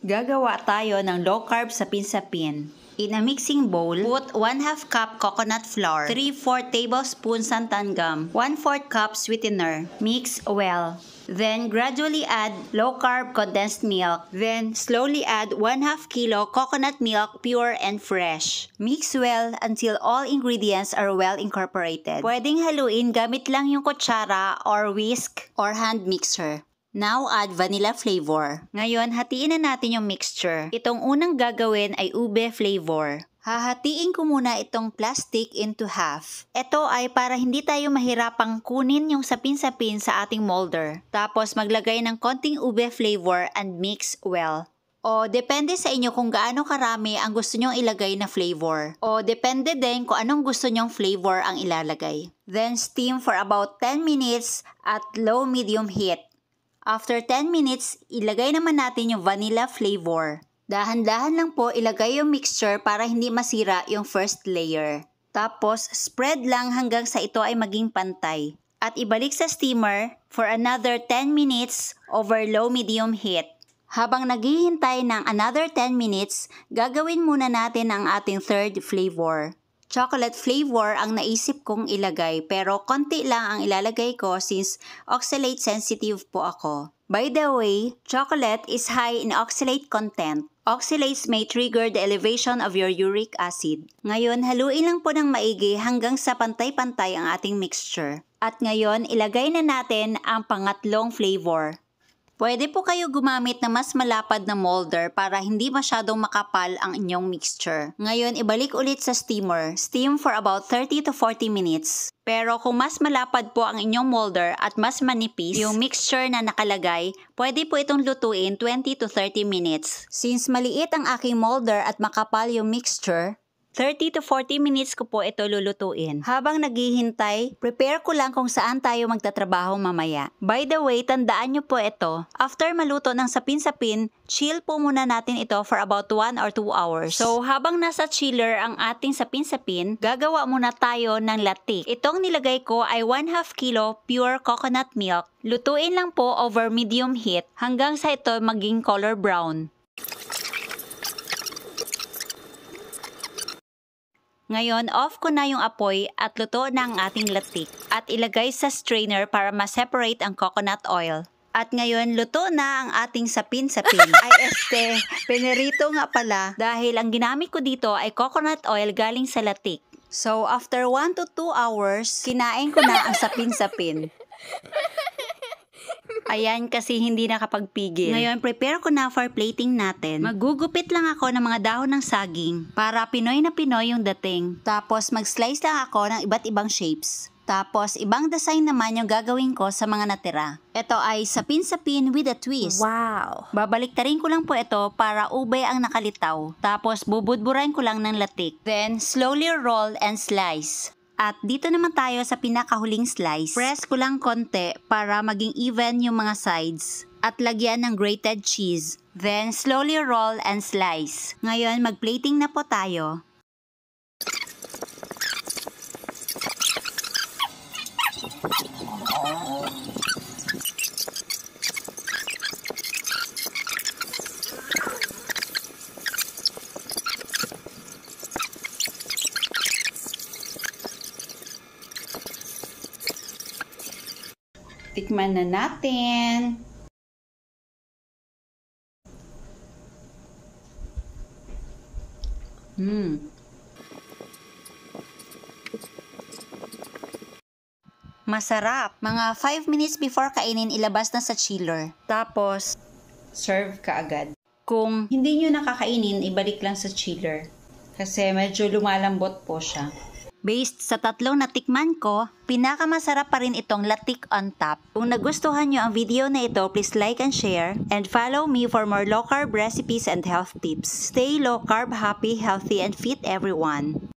Gagawa tayo ng low carb sapin-sapin. In a mixing bowl, put 1/2 cup coconut flour, 3/4 tablespoons santan gum, 1/4 cup sweetener. Mix well. Then gradually add low carb condensed milk. Then slowly add 1/2 kilo coconut milk, pure and fresh. Mix well until all ingredients are well incorporated. Pwedeng haluin gamit lang yung kutsara or whisk or hand mixer. Now add vanilla flavor. Ngayon, hatiin na natin yung mixture. Itong unang gagawin ay ube flavor. Hahatiin ko muna itong plastic into half. Ito ay para hindi tayo mahirapang kunin yung sapin-sapin sa ating molder. Tapos maglagay ng konting ube flavor and mix well. O depende sa inyo kung gaano karami ang gusto nyong ilagay na flavor. O depende din kung anong gusto nyong flavor ang ilalagay. Then steam for about 10 minutes at low-medium heat. After 10 minutes, ilagay naman natin yung vanilla flavor. Dahan-dahan lang po ilagay yung mixture para hindi masira yung first layer. Tapos, spread lang hanggang sa ito ay maging pantay. At ibalik sa steamer for another 10 minutes over low-medium heat. Habang naghihintay ng another 10 minutes, gagawin muna natin ang ating third flavor. Chocolate flavor ang naisip kong ilagay pero konti lang ang ilalagay ko since oxalate sensitive po ako. By the way, chocolate is high in oxalate content. Oxalates may trigger the elevation of your uric acid. Ngayon, haluin lang po ng maigi hanggang sa pantay-pantay ang ating mixture. At ngayon, ilagay na natin ang pangatlong flavor. Pwede po kayo gumamit ng mas malapad na molder para hindi masyadong makapal ang inyong mixture. Ngayon, ibalik ulit sa steamer. Steam for about 30 to 40 minutes. Pero kung mas malapad po ang inyong molder at mas manipis yung mixture na nakalagay, pwede po itong lutuin 20 to 30 minutes. Since maliit ang aking molder at makapal yung mixture, 30 to 40 minutes ko po ito lulutuin. Habang naghihintay, prepare ko lang kung saan tayo magtatrabaho mamaya. By the way, tandaan nyo po ito. After maluto ng sapin-sapin, chill po muna natin ito for about 1 or 2 hours. So, habang nasa chiller ang ating sapin-sapin, gagawa muna tayo ng latik. Itong nilagay ko ay 1/2 kilo pure coconut milk. Lutuin lang po over medium heat hanggang sa ito maging color brown. Ngayon, off ko na yung apoy at luto na ang ating latik at ilagay sa strainer para ma-separate ang coconut oil. At ngayon, luto na ang ating sapin-sapin. Ay pinirito nga pala dahil ang ginamit ko dito ay coconut oil galing sa latik. So, after 1 to 2 hours, kinain ko na ang sapin-sapin. Ayan kasi hindi nakapagpigil. Ngayon, prepare ko na for plating natin. Magugupit lang ako ng mga dahon ng saging para Pinoy na Pinoy yung dating. Tapos, mag-slice lang ako ng iba't ibang shapes. Tapos, ibang design naman yung gagawin ko sa mga natira. Ito ay sapin-sapin with a twist. Wow! Babaliktarin ko lang po ito para ube ang nakalitaw. Tapos, bubudburan ko lang ng latik. Then, slowly roll and slice. At dito naman tayo sa pinakahuling slice. Press ko lang konti para maging even yung mga sides. At lagyan ng grated cheese. Then, slowly roll and slice. Ngayon, mag-plating na po tayo. Tikman na natin. Masarap. Mga 5 minutes before kainin, ilabas na sa chiller. Tapos, serve ka agad. Kung hindi nyo nakakainin, ibalik lang sa chiller. Kasi medyo lumalambot po siya. Based sa tatlong natikman ko, pinakamasarap pa rin itong latik on top. Kung nagustuhan nyo ang video na ito, please like and share. And follow me for more low carb recipes and health tips. Stay low carb, happy, healthy, and fit everyone.